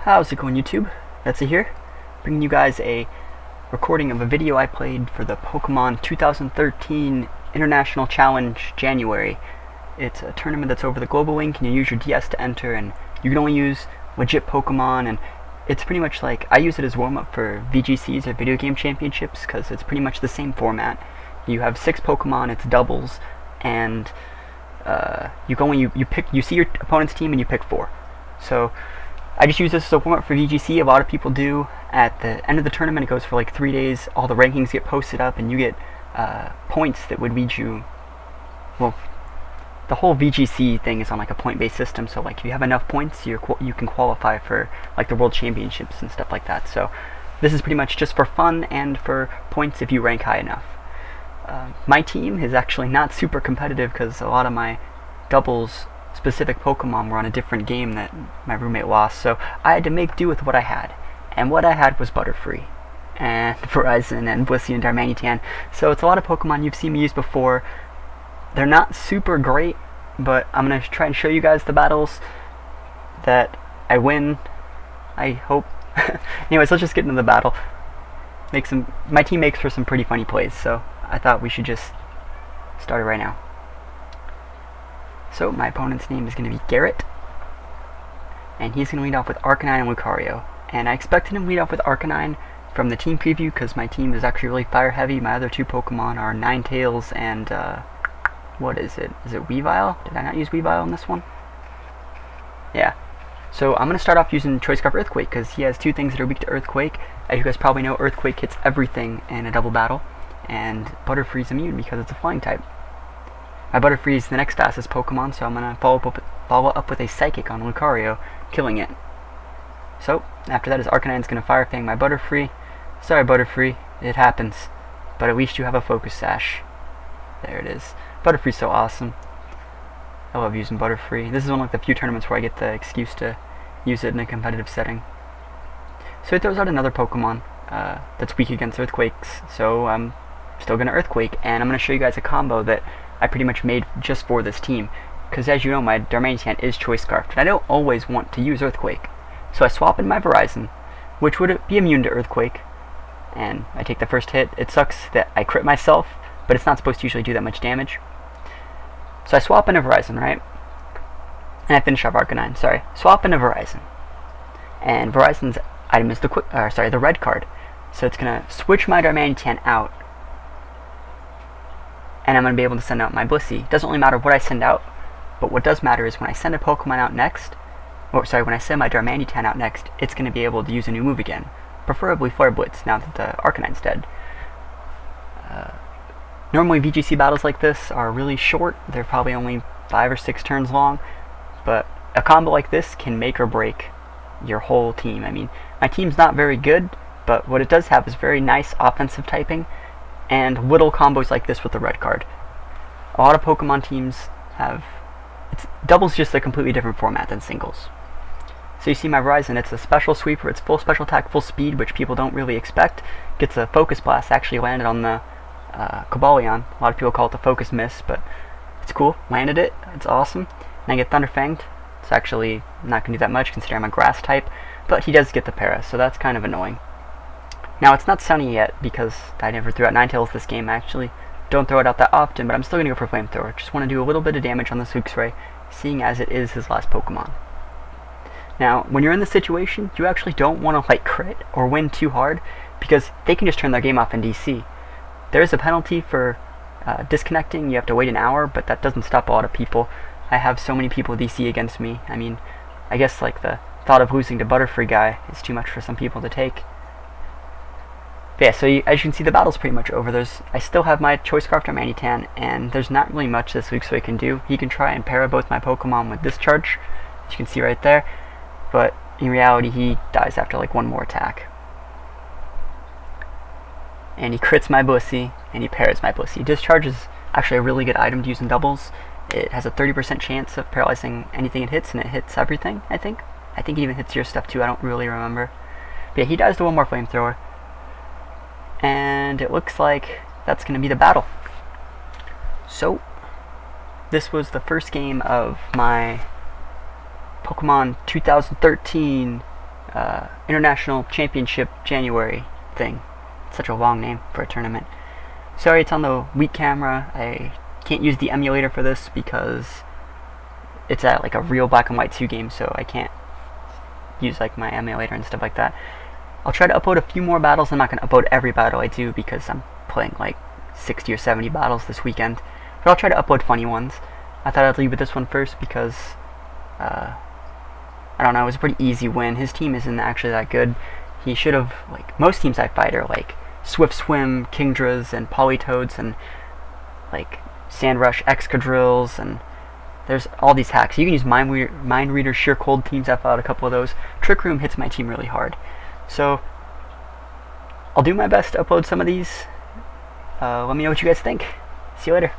How's it going, YouTube? That's here, bringing you guys a recording of a video I played for the Pokemon 2013 International Challenge January. It's a tournament that's over the global link, and you use your DS to enter, and you can only use legit Pokemon, and it's pretty much like, I use it as warm-up for VGCs or Video Game Championships, because it's pretty much the same format. You have 6 Pokemon, it's doubles, and you see your opponent's team and you pick 4. So I just use this as a warm-up for VGC. A lot of people do. At the end of the tournament, it goes for like 3 days. All the rankings get posted up, and you get points that would lead you. Well, the whole VGC thing is on like a point-based system. So like if you have enough points, you can qualify for like the World Championships and stuff like that. So this is pretty much just for fun and for points if you rank high enough. My team is actually not super competitive because a lot of my doubles specific Pokemon were on a different game that my roommate lost, so I had to make do with what I had. And what I had was Butterfree, and Verizon, and Blissey, and Darmanitan. So it's a lot of Pokemon you've seen me use before. They're not super great, but I'm going to try and show you guys the battles that I win, I hope. Anyways, let's just get into the battle. My team makes for some pretty funny plays, so I thought we should just start it right now. So my opponent's name is going to be Garrett, and he's going to lead off with Arcanine and Lucario. And I expected him to lead off with Arcanine from the team preview because my team is actually really fire heavy. My other 2 Pokemon are Ninetales and what is it? Is it Weavile? Did I not use Weavile on this one? Yeah. So I'm going to start off using Choice Scarf Earthquake because he has 2 things that are weak to Earthquake. As you guys probably know, Earthquake hits everything in a double battle, and Butterfree's immune because it's a flying type. My Butterfree is the next fastest Pokemon, so I'm going to follow up with a Psychic on Lucario, killing it. So, after that, Arcanine's going to Fire Fang my Butterfree. Sorry, Butterfree, it happens. But at least you have a Focus Sash. There it is. Butterfree's so awesome. I love using Butterfree. This is one of the few tournaments where I get the excuse to use it in a competitive setting. So it throws out another Pokemon that's weak against Earthquakes, so I'm still going to Earthquake, and I'm going to show you guys a combo that I pretty much made just for this team, because as you know, my Darmanitan is Choice Scarfed, and I don't always want to use Earthquake. So I swap in my Verizon, which would be immune to Earthquake, and I take the first hit. It sucks that I crit myself, but it's not supposed to usually do that much damage. So I swap in a Verizon, right? And I finish off Arcanine, sorry. Swap in a Verizon. And Verizon's item is the red card. So it's going to switch my Darmanitan out, and I'm going to be able to send out my Blissey. It doesn't really matter what I send out, but what does matter is when I send a Pokemon out next, when I send my Darmanitan out next, it's going to be able to use a new move again. Preferably Flare Blitz, now that the Arcanine's dead. Normally VGC battles like this are really short. They're probably only 5 or 6 turns long, but a combo like this can make or break your whole team. I mean, my team's not very good, but what it does have is very nice offensive typing, and little combos like this with the red card. A lot of Pokemon teams have... doubles just a completely different format than singles. So you see my Verizon, it's a special sweeper, it's full special attack, full speed, which people don't really expect. Gets a Focus Blast, actually landed on the Cobalion. A lot of people call it the Focus Miss, but it's cool. Landed it, it's awesome. And I get Thunder Fanged. It's actually not going to do that much considering I'm a grass type, but he does get the Para, so that's kind of annoying. Now, it's not sunny yet because I never threw out Ninetales this game. I actually don't throw it out that often, but I'm still going to go for Flamethrower. Just want to do a little bit of damage on the Luxray, seeing as it is his last Pokemon. Now, when you're in this situation, you actually don't want to like crit or win too hard, because they can just turn their game off in DC. There is a penalty for disconnecting. You have to wait an hour, but that doesn't stop a lot of people. I have so many people DC against me. I mean, I guess like the thought of losing to Butterfree guy is too much for some people to take. But yeah, so as you can see, the battle's pretty much over. I still have my Choice Scarf Darmanitan, and there's not really much this Luxray can do. He can try and para both my Pokemon with Discharge, as you can see right there, but in reality he dies after like 1 more attack. And he crits my Blissey, and he paras my Blissey. Discharge is actually a really good item to use in doubles. It has a 30% chance of paralyzing anything it hits, and it hits everything, I think. I think it even hits your stuff too, I don't really remember. But yeah, he dies to 1 more Flamethrower. And it looks like that's going to be the battle. So, this was the first game of my Pokemon 2013 International Championship January thing. It's such a long name for a tournament. Sorry, it's on the weak camera. I can't use the emulator for this because it's at like a real Black and White 2 game, so I can't use like my emulator and stuff like that. I'll try to upload a few more battles. I'm not going to upload every battle I do because I'm playing like 60 or 70 battles this weekend, but I'll try to upload funny ones. I thought I'd leave with this one first because I don't know, it was a pretty easy win. His team isn't actually that good. He should have, like, most teams I fight are like Swift Swim, Kingdras, and Polytoads, and like Sand Rush Excadrills, and there's all these hacks. You can use Mind Reader, Sheer Cold teams. I've fought a couple of those. Trick Room hits my team really hard. So I'll do my best to upload some of these. Let me know what you guys think. See you later.